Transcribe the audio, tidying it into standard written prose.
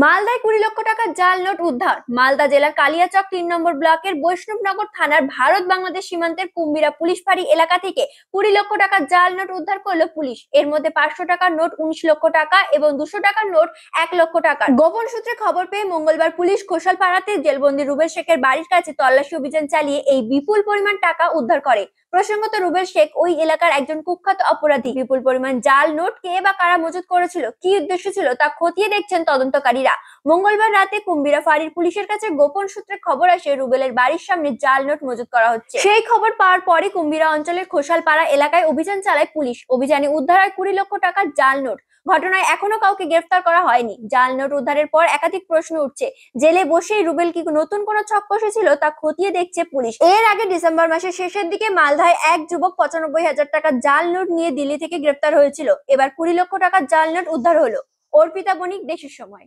মালদায় 20 লক্ষ টাকার জাল নোট উদ্ধার। মালদা জেলার কালিয়াচক 3 নম্বর ব্লকের বৈষ্ণবনগর থানার ভারত বাংলাদেশ সীমান্তের কুম্বিরা পুলিশ ফাঁড়ি এলাকা থেকে 20 লক্ষ টাকার জাল নোট উদ্ধার করলো পুলিশ। এর মধ্যে 500 টাকার নোট 19 লক্ষ টাকা এবং 200 টাকার নোট 1 লক্ষ টাকা। গোপন সূত্রে খবর পেয়ে মঙ্গলবার পুলিশ খোসালপাড়াতে জেলবন্দি রুবেল শেখের বাড়ির কাছে তল্লাশি অভিযান চালিয়ে এই বিপুল পরিমাণ টাকা উদ্ধার করে। প্রসঙ্গত, রুবেল শেখ ওই এলাকার একজন কুখ্যাত অপরাধী। বিপুল পরিমাণ জাল নোট কে বা কারা মজুত করেছিল, কি উদ্দেশ্য ছিল তা খতিয়ে দেখছেন তদন্তকারীরা। মঙ্গলবার রাতে কুম্বিরা ফাঁড়ির পুলিশের কাছে গোপন সূত্রে খবর আসে রুবেলের বাড়ির সামনে জাল নোট মজুত করা হচ্ছে। সেই খবর পাওয়ার পরে কুম্বিরা অঞ্চলের খোসালপাড়া এলাকায় অভিযান চালায় পুলিশ। অভিযানে উদ্ধার হয় 20 লক্ষ টাকার জাল নোট। ঘটনায় এখনো কাউকে গ্রেফতার করা হয়নি। জাল নোট উদ্ধারের পর একাধিক প্রশ্ন উঠছে। জেলে বসেই রুবেল কি নতুন কোনো ছক কষেছিল তা খতিয়ে দেখছে পুলিশ। এর আগে ডিসেম্বর মাসের শেষের দিকে মালদায় এক যুবক 95,000 টাকার জাল নোট নিয়ে দিল্লি থেকে গ্রেফতার হয়েছিল। এবার 20 লক্ষ টাকার জাল নোট উদ্ধার হলো। অর্পিতা বণিক, দেশের সময়।